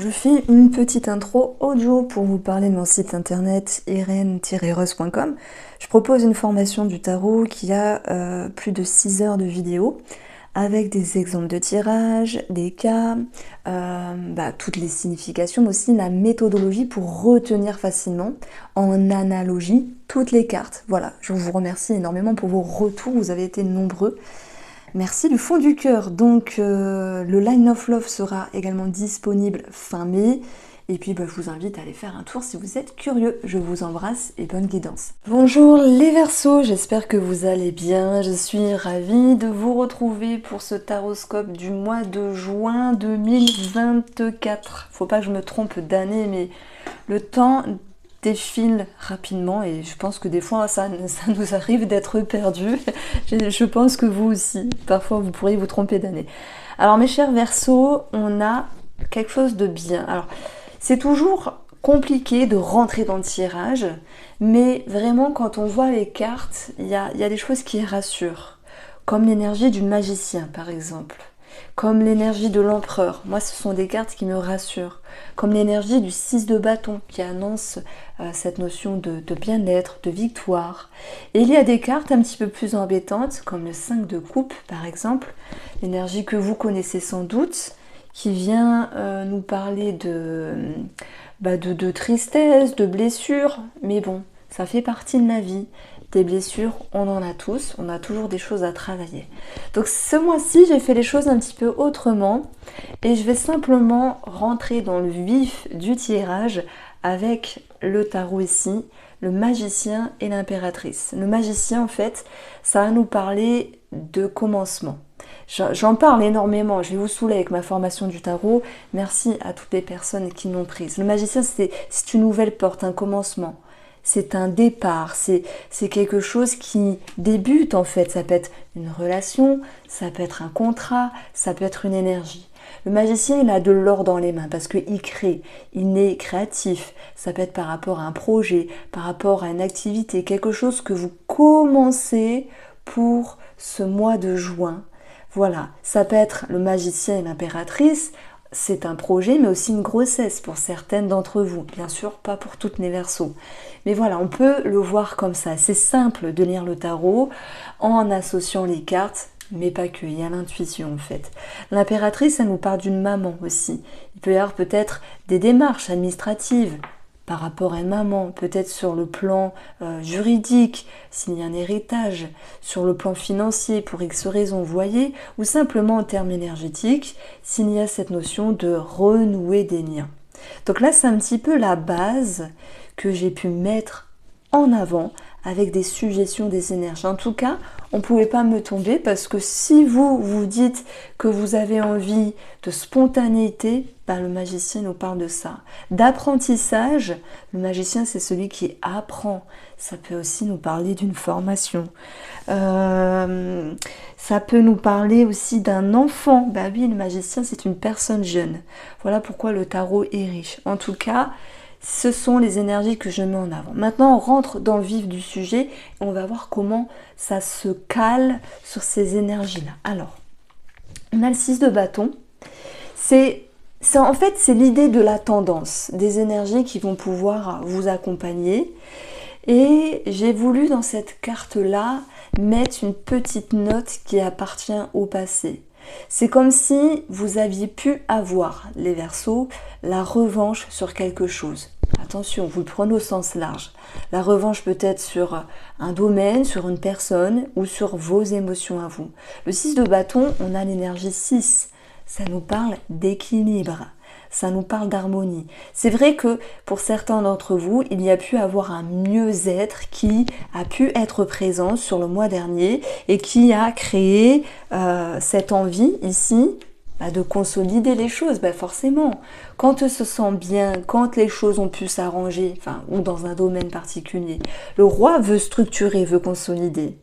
je fais une petite intro audio pour vous parler de mon site internet irene-reus.com. Je propose une formation du tarot qui a plus de 6 heures de vidéo avec des exemples de tirage, des cas, toutes les significations, mais aussi la méthodologie pour retenir facilement en analogie toutes les cartes. Voilà, je vous remercie énormément pour vos retours, vous avez été nombreux. Merci du fond du cœur. Donc le Line of Love sera également disponible fin mai. Et puis je vous invite à aller faire un tour si vous êtes curieux. Je vous embrasse et bonne guidance. Bonjour les Verseaux, j'espère que vous allez bien. Je suis ravie de vous retrouver pour ce taroscope du mois de juin 2024. Faut pas que je me trompe d'année, mais le temps défile rapidement et je pense que des fois ça nous arrive d'être perdus. Je pense que vous aussi, parfois vous pourriez vous tromper d'année. Alors mes chers Verseaux, on a quelque chose de bien. Alors c'est toujours compliqué de rentrer dans le tirage, mais vraiment quand on voit les cartes, il y a des choses qui rassurent, comme l'énergie du magicien par exemple, comme l'énergie de l'empereur. Moi ce sont des cartes qui me rassurent, comme l'énergie du 6 de bâton qui annonce cette notion de bien-être, de victoire. Et il y a des cartes un petit peu plus embêtantes, comme le 5 de coupe par exemple, l'énergie que vous connaissez sans doute, qui vient nous parler de tristesse, de blessures, mais bon, ça fait partie de la vie. Des blessures, on en a tous, on a toujours des choses à travailler. Donc ce mois-ci, j'ai fait les choses un petit peu autrement et je vais simplement rentrer dans le vif du tirage avec le tarot ici, le magicien et l'impératrice. Le magicien, en fait, ça va nous parler de commencement. J'en parle énormément, je vais vous saouler avec ma formation du tarot. Merci à toutes les personnes qui l'ont prise. Le magicien, c'est une nouvelle porte, un commencement. C'est un départ, c'est quelque chose qui débute en fait. Ça peut être une relation, ça peut être un contrat, ça peut être une énergie. Le magicien, il a de l'or dans les mains parce qu'il crée, il est créatif. Ça peut être par rapport à un projet, par rapport à une activité, quelque chose que vous commencez pour ce mois de juin. Voilà, ça peut être le magicien et l'impératrice. C'est un projet, mais aussi une grossesse pour certaines d'entre vous. Bien sûr, pas pour toutes les Verseaux. Mais voilà, on peut le voir comme ça. C'est simple de lire le tarot en associant les cartes, mais pas que. Il y a l'intuition en fait. L'impératrice, ça nous parle d'une maman aussi. Il peut y avoir peut-être des démarches administratives par rapport à une maman, peut-être sur le plan juridique, s'il y a un héritage, sur le plan financier, pour X raisons, vous voyez, ou simplement en termes énergétiques, s'il y a cette notion de renouer des liens. Donc là, c'est un petit peu la base que j'ai pu mettre en avant avec des suggestions des énergies. En tout cas, on ne pouvait pas me tomber parce que si vous vous dites que vous avez envie de spontanéité, le magicien nous parle de ça. D'apprentissage, le magicien c'est celui qui apprend. Ça peut aussi nous parler d'une formation. Ça peut nous parler aussi d'un enfant. Oui, le magicien c'est une personne jeune. Voilà pourquoi le tarot est riche. En tout cas, ce sont les énergies que je mets en avant. Maintenant, on rentre dans le vif du sujet et on va voir comment ça se cale sur ces énergies-là. Alors, on a le 6 de bâton. En fait, c'est l'idée de la tendance, des énergies qui vont pouvoir vous accompagner. Et j'ai voulu dans cette carte-là mettre une petite note qui appartient au passé. C'est comme si vous aviez pu avoir, les Verseaux, la revanche sur quelque chose. Attention, vous le prenez au sens large. La revanche peut être sur un domaine, sur une personne ou sur vos émotions à vous. Le 6 de bâton, on a l'énergie 6. Ça nous parle d'équilibre, ça nous parle d'harmonie. C'est vrai que pour certains d'entre vous, il y a pu avoir un mieux-être qui a pu être présent sur le mois dernier et qui a créé cette envie ici de consolider les choses. Forcément, quand on se sent bien, quand les choses ont pu s'arranger, ou dans un domaine particulier, le roi veut structurer, veut consolider.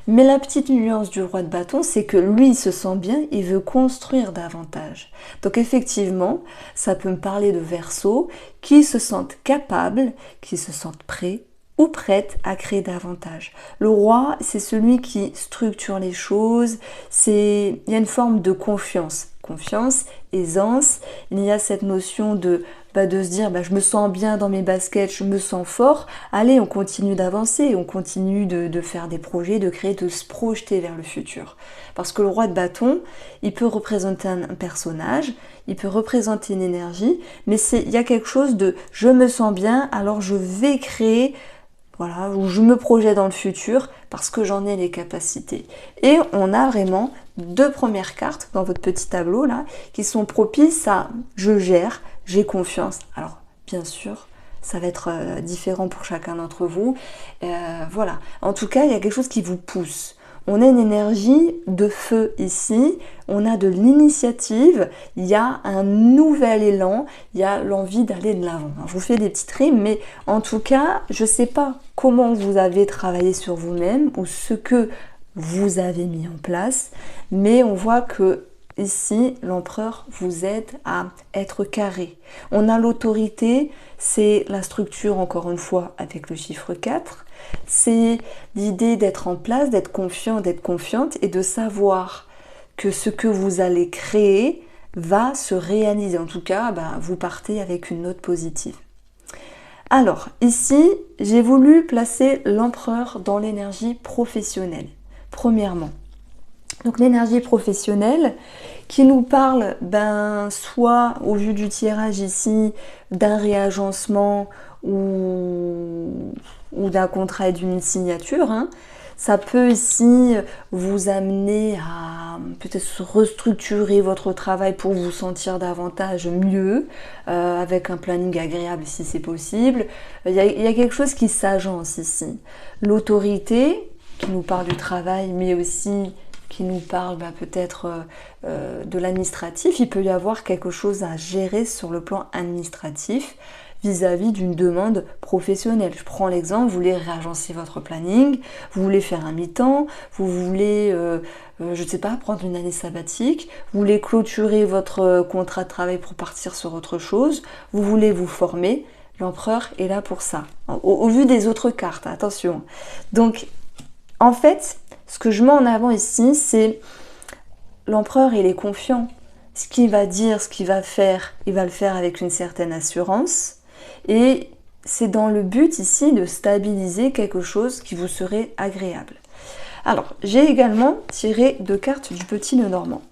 Mais la petite nuance du roi de bâton, c'est que lui se sent bien, il veut construire davantage. Donc effectivement, ça peut me parler de Verseaux qui se sentent capables, qui se sentent prêts ou prêtes à créer davantage. Le roi, c'est celui qui structure les choses, il y a une forme de confiance. confiance, aisance. Il y a cette notion de se dire je me sens bien dans mes baskets, je me sens fort. Allez, on continue d'avancer, on continue de faire des projets, de créer, de se projeter vers le futur. Parce que le roi de bâton, il peut représenter un personnage, il peut représenter une énergie, mais il y a quelque chose de je me sens bien, alors je vais créer, voilà, où je me projette dans le futur parce que j'en ai les capacités. Et on a vraiment 2 premières cartes dans votre petit tableau là qui sont propices à je gère, j'ai confiance. Alors bien sûr, ça va être différent pour chacun d'entre vous. Voilà. En tout cas, il y a quelque chose qui vous pousse. On a une énergie de feu ici, on a de l'initiative, il y a un nouvel élan, il y a l'envie d'aller de l'avant. Je vous fais des petites rimes, mais en tout cas, je ne sais pas comment vous avez travaillé sur vous-même ou ce que vous avez mis en place, mais on voit que ici, l'empereur vous aide à être carré. On a l'autorité, c'est la structure, encore une fois, avec le chiffre 4. C'est l'idée d'être en place, d'être confiant, d'être confiante et de savoir que ce que vous allez créer va se réaliser. En tout cas, vous partez avec une note positive. Alors, ici, j'ai voulu placer l'empereur dans l'énergie professionnelle. Premièrement, donc l'énergie professionnelle qui nous parle, soit au vu du tirage ici, d'un réagencement ou d'un contrat et d'une signature. Ça peut ici vous amener à peut-être restructurer votre travail pour vous sentir davantage mieux, avec un planning agréable si c'est possible. Il y a quelque chose qui s'agence ici. L'autorité, qui nous parle du travail, mais aussi qui nous parle peut-être de l'administratif. Il peut y avoir quelque chose à gérer sur le plan administratif vis-à-vis d'une demande professionnelle. Je prends l'exemple, vous voulez réagencer votre planning, vous voulez faire un mi-temps, vous voulez, je ne sais pas, prendre une année sabbatique, vous voulez clôturer votre contrat de travail pour partir sur autre chose, vous voulez vous former, l'empereur est là pour ça. Au vu des autres cartes, attention. Donc, en fait, ce que je mets en avant ici, c'est l'empereur, il est confiant. Ce qu'il va dire, ce qu'il va faire, il va le faire avec une certaine assurance. Et c'est dans le but ici de stabiliser quelque chose qui vous serait agréable. Alors, j'ai également tiré 2 cartes du petit Lenormand.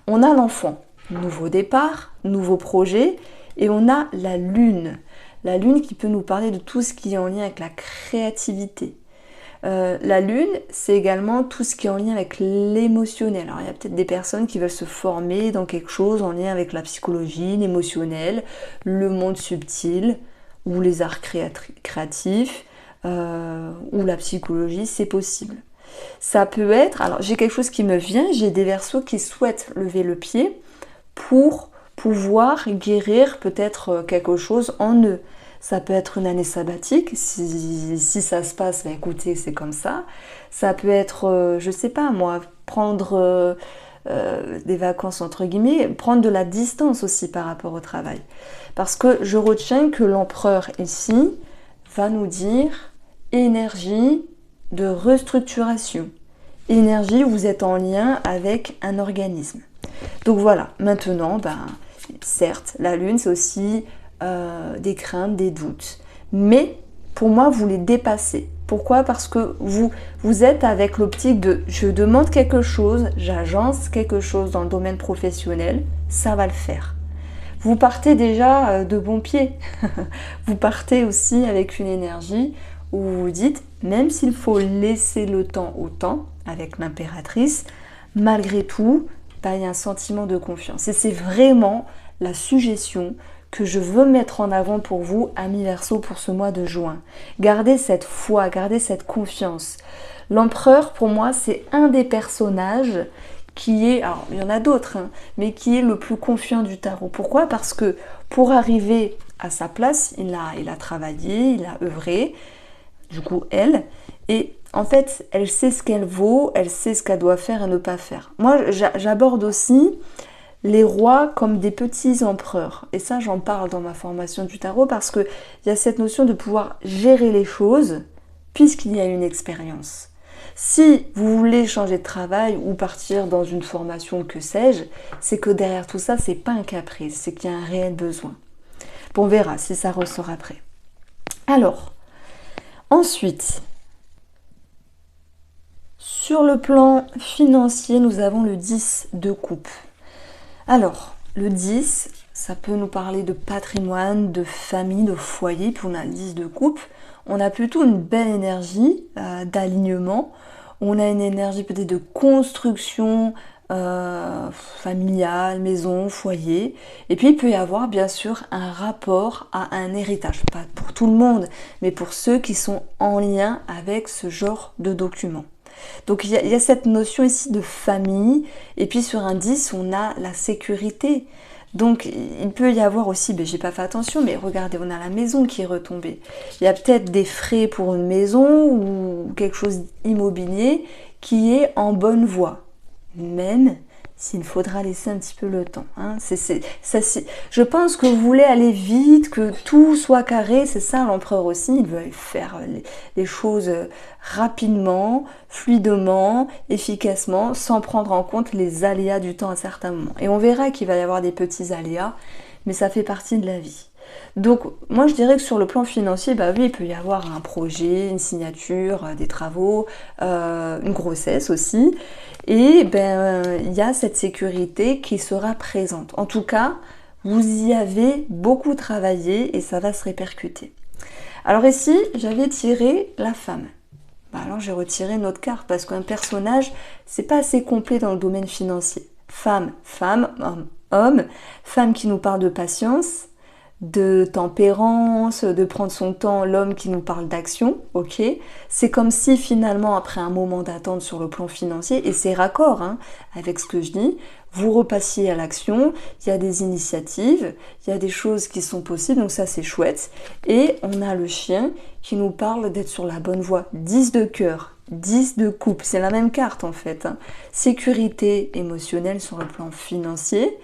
On a l'enfant, nouveau départ, nouveau projet, et on a la lune. La lune qui peut nous parler de tout ce qui est en lien avec la créativité. La lune, c'est également tout ce qui est en lien avec l'émotionnel. Alors il y a peut-être des personnes qui veulent se former dans quelque chose en lien avec la psychologie, l'émotionnel, le monde subtil, ou les arts créatifs, ou la psychologie, c'est possible. Ça peut être, alors j'ai quelque chose qui me vient, j'ai des Verseaux qui souhaitent lever le pied pour pouvoir guérir peut-être quelque chose en eux. Ça peut être une année sabbatique, si ça se passe, écoutez, c'est comme ça. Ça peut être, je sais pas moi, prendre des vacances entre guillemets, prendre de la distance aussi par rapport au travail. Parce que je retiens que l'empereur ici va nous dire énergie de restructuration. Énergie où vous êtes en lien avec un organisme. Donc voilà, maintenant, certes, la lune c'est aussi des craintes, des doutes. Mais pour moi, vous les dépassez. Pourquoi? Parce que vous êtes avec l'optique de je demande quelque chose, j'agence quelque chose dans le domaine professionnel, ça va le faire. Vous partez déjà de bon pied. Vous partez aussi avec une énergie où vous vous dites, même s'il faut laisser le temps au temps, avec l'impératrice, malgré tout, il y a un sentiment de confiance. Et c'est vraiment la suggestion que je veux mettre en avant pour vous, amis Verseaux, pour ce mois de juin. Gardez cette foi, gardez cette confiance. L'empereur, pour moi, c'est un des personnages qui est, alors il y en a d'autres, mais qui est le plus confiant du tarot. Pourquoi? Parce que pour arriver à sa place, il a travaillé, il a œuvré, du coup elle, et en fait, elle sait ce qu'elle vaut, elle sait ce qu'elle doit faire et ne pas faire. Moi, j'aborde aussi les rois comme des petits empereurs. Et ça, j'en parle dans ma formation du tarot parce qu'il y a cette notion de pouvoir gérer les choses puisqu'il y a une expérience. Si vous voulez changer de travail ou partir dans une formation, que sais-je, c'est que derrière tout ça, c'est pas un caprice, c'est qu'il y a un réel besoin. Bon, on verra si ça ressort après. Alors, ensuite, sur le plan financier, nous avons le 10 de coupe. Alors, le 10, ça peut nous parler de patrimoine, de famille, de foyer, puis on a le 10 de coupe. On a plutôt une belle énergie d'alignement. On a une énergie peut-être de construction familiale, maison, foyer. Et puis il peut y avoir bien sûr un rapport à un héritage. Pas pour tout le monde, mais pour ceux qui sont en lien avec ce genre de document. Donc il y a cette notion ici de famille. Et puis sur un 10, on a la sécurité. Donc il peut y avoir aussi, j'ai pas fait attention, mais regardez, on a la maison qui est retombée. Il y a peut-être des frais pour une maison ou quelque chose d'immobilier qui est en bonne voie. Même s'il faudra laisser un petit peu le temps. Hein. Je pense que vous voulez aller vite, que tout soit carré, c'est ça l'empereur aussi, il veut faire les choses rapidement, fluidement, efficacement, sans prendre en compte les aléas du temps à certains moments. Et on verra qu'il va y avoir des petits aléas, mais ça fait partie de la vie. Donc moi je dirais que sur le plan financier, oui, il peut y avoir un projet, une signature, des travaux, une grossesse aussi, et il y a cette sécurité qui sera présente. En tout cas, vous y avez beaucoup travaillé et ça va se répercuter. Alors ici, j'avais tiré la femme. Alors j'ai retiré une autre carte parce qu'un personnage, c'est pas assez complet dans le domaine financier. Femme, homme, femme qui nous parle de patience, de tempérance, de prendre son temps, l'homme qui nous parle d'action, ok. C'est comme si finalement, après un moment d'attente sur le plan financier, et c'est raccord avec ce que je dis, vous repassiez à l'action, il y a des initiatives, il y a des choses qui sont possibles, donc ça c'est chouette. Et on a le chien qui nous parle d'être sur la bonne voie. 10 de cœur, 10 de coupe, c'est la même carte en fait. Sécurité émotionnelle sur le plan financier.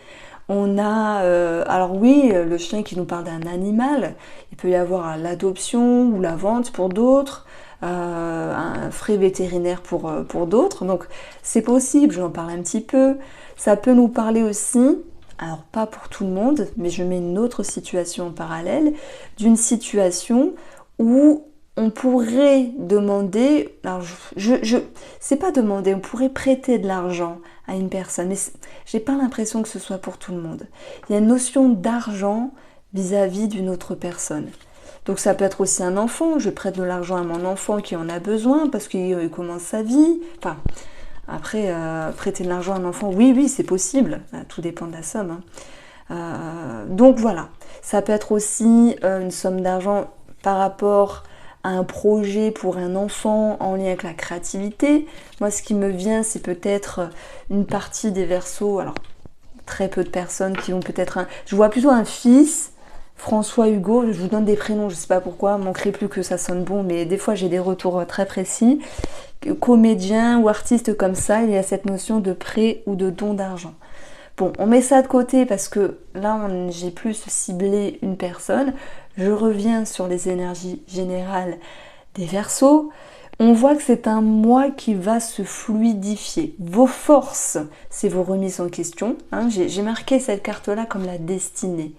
On a, alors oui, le chien qui nous parle d'un animal, il peut y avoir l'adoption ou la vente pour d'autres, un frais vétérinaire pour d'autres, donc c'est possible, j'en parle un petit peu. Ça peut nous parler aussi, alors pas pour tout le monde, mais je mets une autre situation en parallèle, d'une situation où on pourrait demander, alors c'est pas demander, on pourrait prêter de l'argent à une personne, mais j'ai pas l'impression que ce soit pour tout le monde. Il y a une notion d'argent vis-à-vis d'une autre personne. Donc ça peut être aussi un enfant, je prête de l'argent à mon enfant qui en a besoin parce qu'il commence sa vie. Enfin, après, prêter de l'argent à un enfant, oui, c'est possible, tout dépend de la somme. Donc voilà, ça peut être aussi une somme d'argent par rapport à un projet pour un enfant en lien avec la créativité. Moi, ce qui me vient, c'est peut-être une partie des Verseaux, alors très peu de personnes qui ont peut-être je vois plutôt un fils, François Hugo, je vous donne des prénoms, je sais pas pourquoi, manquerait plus que ça sonne bon, mais des fois j'ai des retours très précis. Comédien ou artiste comme ça, il y a cette notion de prêt ou de don d'argent. Bon, on met ça de côté parce que là, j'ai plus ciblé une personne. Je reviens sur les énergies générales des Verseaux. On voit que c'est un mois qui va se fluidifier. Vos forces, c'est vos remises en question. J'ai marqué cette carte-là comme la destinée.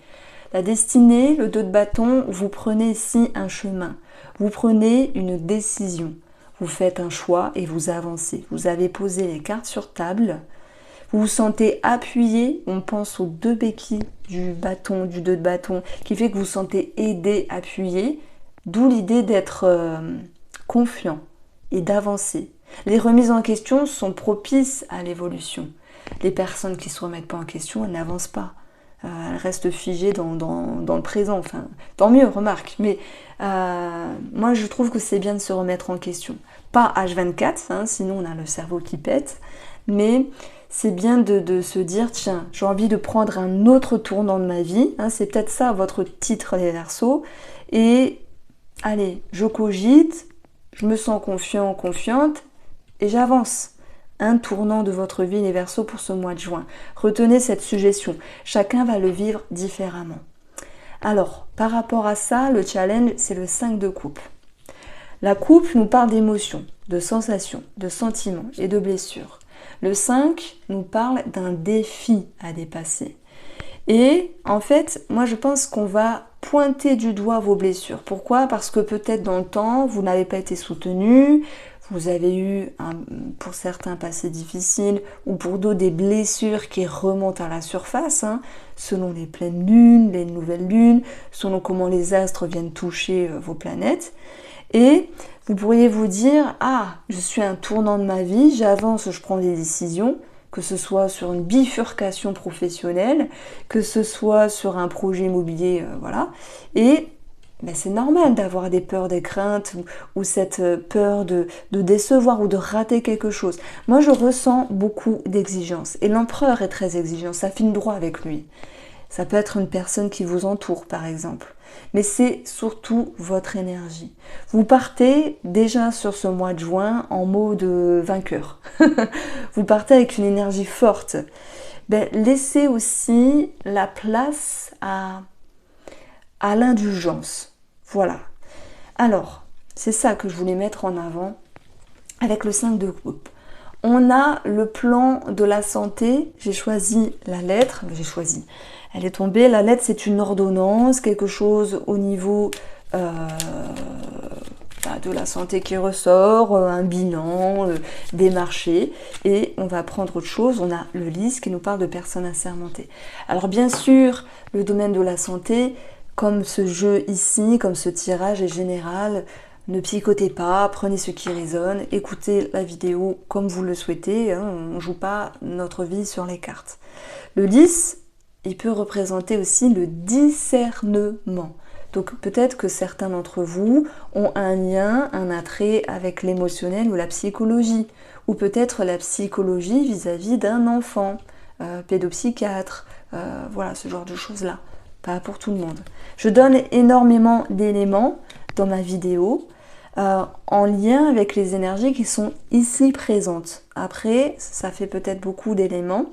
La destinée, le 2 de bâton, vous prenez ici un chemin. Vous prenez une décision. Vous faites un choix et vous avancez. Vous avez posé les cartes sur table. Vous vous sentez appuyé, on pense aux 2 béquilles du bâton, du 2 de bâton, qui fait que vous vous sentez aidé, appuyé, d'où l'idée d'être confiant et d'avancer. Les remises en question sont propices à l'évolution. Les personnes qui ne se remettent pas en question, elles n'avancent pas. Elles restent figées dans le présent. Enfin, tant mieux, remarque. Mais moi, je trouve que c'est bien de se remettre en question. Pas H24, sinon on a le cerveau qui pète, mais c'est bien de se dire, tiens, j'ai envie de prendre un autre tournant de ma vie. C'est peut-être ça votre titre les Verseaux. Et allez, je cogite, je me sens confiant, confiante, et j'avance. Un tournant de votre vie les Verseaux pour ce mois de juin. Retenez cette suggestion. Chacun va le vivre différemment. Alors, par rapport à ça, le challenge, c'est le 5 de coupe. La coupe nous parle d'émotions, de sensations, de sentiments et de blessures. Le 5 nous parle d'un défi à dépasser. Et en fait, moi je pense qu'on va pointer du doigt vos blessures. Pourquoi? Parce que peut-être dans le temps, vous n'avez pas été soutenu, vous avez eu, pour certains, passé difficile, ou pour d'autres, des blessures qui remontent à la surface, selon les pleines lunes, les nouvelles lunes, selon comment les astres viennent toucher vos planètes. Et vous pourriez vous dire, ah, je suis à un tournant de ma vie, j'avance, je prends des décisions, que ce soit sur une bifurcation professionnelle, que ce soit sur un projet immobilier, voilà. Et c'est normal d'avoir des peurs, des craintes, ou cette peur de décevoir ou de rater quelque chose. Moi, je ressens beaucoup d'exigences. Et l'empereur est très exigeant, ça file droit avec lui. Ça peut être une personne qui vous entoure, par exemple. Mais c'est surtout votre énergie. Vous partez déjà sur ce mois de juin en mode vainqueur. Vous partez avec une énergie forte. Laissez aussi la place à l'indulgence. Voilà. Alors, c'est ça que je voulais mettre en avant avec le 5 de coupe. On a le plan de la santé. J'ai choisi la lettre. Elle est tombée. La lettre, c'est une ordonnance, quelque chose au niveau de la santé qui ressort, un bilan, des marchés. Et on va prendre autre chose. On a le lys qui nous parle de personnes assermentées. Alors bien sûr, le domaine de la santé, comme ce jeu ici, comme ce tirage est général, ne psychotez pas, prenez ce qui résonne, écoutez la vidéo comme vous le souhaitez, on ne joue pas notre vie sur les cartes. Le lys, il peut représenter aussi le discernement. Donc peut-être que certains d'entre vous ont un lien, un attrait avec l'émotionnel ou la psychologie, ou peut-être la psychologie vis-à-vis d'un enfant, pédopsychiatre, voilà, ce genre de choses-là. Pas pour tout le monde. Je donne énormément d'éléments dans ma vidéo en lien avec les énergies qui sont ici présentes. Après, ça fait peut-être beaucoup d'éléments,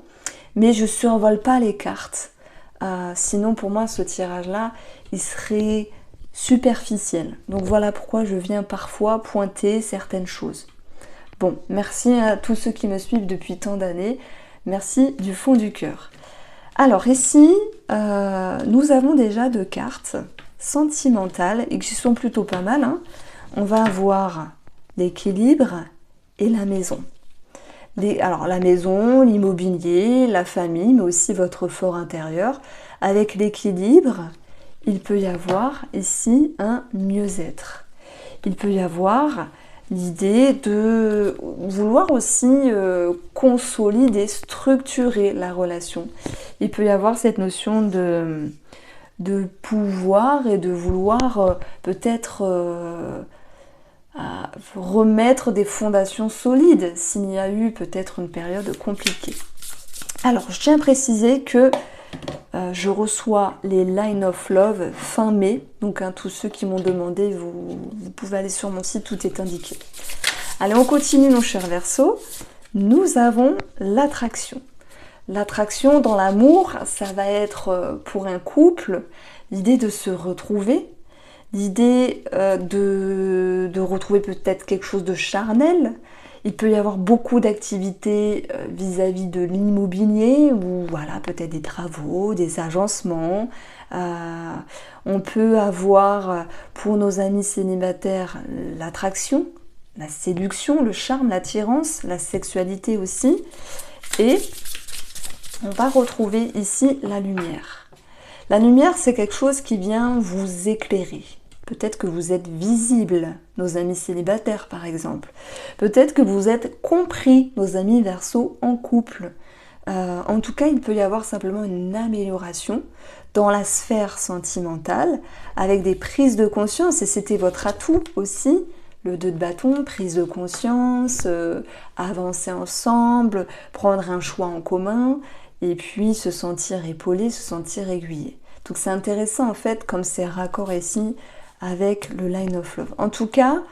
mais je ne survole pas les cartes. Sinon, pour moi, ce tirage-là, il serait superficiel. Donc voilà pourquoi je viens parfois pointer certaines choses. Bon, merci à tous ceux qui me suivent depuis tant d'années. Merci du fond du cœur. Alors ici, nous avons déjà deux cartes sentimentales et qui sont plutôt pas mal. On va avoir l'équilibre et la maison. Alors la maison, l'immobilier, la famille, mais aussi votre fort intérieur. Avec l'équilibre, il peut y avoir ici un mieux-être. Il peut y avoir l'idée de vouloir aussi consolider, structurer la relation. Il peut y avoir cette notion de pouvoir et de vouloir peut-être remettre des fondations solides s'il y a eu peut-être une période compliquée. Alors, je tiens à préciser que je reçois les Line of Love fin mai. Donc, tous ceux qui m'ont demandé, vous pouvez aller sur mon site, tout est indiqué. Allez, on continue, mon cher Verseau. Nous avons l'attraction. L'attraction dans l'amour, ça va être pour un couple l'idée de se retrouver, l'idée de retrouver peut-être quelque chose de charnel. Il peut y avoir beaucoup d'activités vis-à-vis de l'immobilier, ou voilà, peut-être des travaux, des agencements. On peut avoir, pour nos amis célibataires, l'attraction, la séduction, le charme, l'attirance, la sexualité aussi. Et on va retrouver ici la lumière. La lumière, c'est quelque chose qui vient vous éclairer. Peut-être que vous êtes visible, nos amis célibataires par exemple. Peut-être que vous êtes compris, nos amis Verseau en couple. En tout cas, il peut y avoir simplement une amélioration dans la sphère sentimentale avec des prises de conscience, et c'était votre atout aussi, le 2 de bâton, prise de conscience, avancer ensemble, prendre un choix en commun, et puis se sentir épaulé, se sentir aiguillé. Donc c'est intéressant en fait comme c'est raccord ici avec le Line of Love. En tout cas,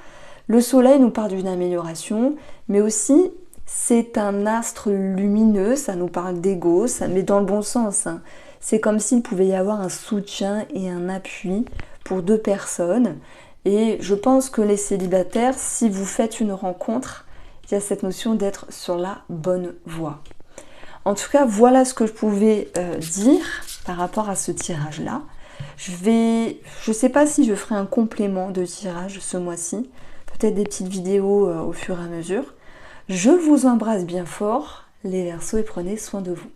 le soleil nous parle d'une amélioration, mais aussi c'est un astre lumineux, ça nous parle d'ego, mais dans le bon sens. C'est comme s'il pouvait y avoir un soutien et un appui pour deux personnes, Et je pense que les célibataires, si vous faites une rencontre, il y a cette notion d'être sur la bonne voie. En tout cas, voilà ce que je pouvais dire par rapport à ce tirage-là. Je sais pas si je ferai un complément de tirage ce mois-ci, peut-être des petites vidéos au fur et à mesure. Je vous embrasse bien fort, les Verseaux, et prenez soin de vous.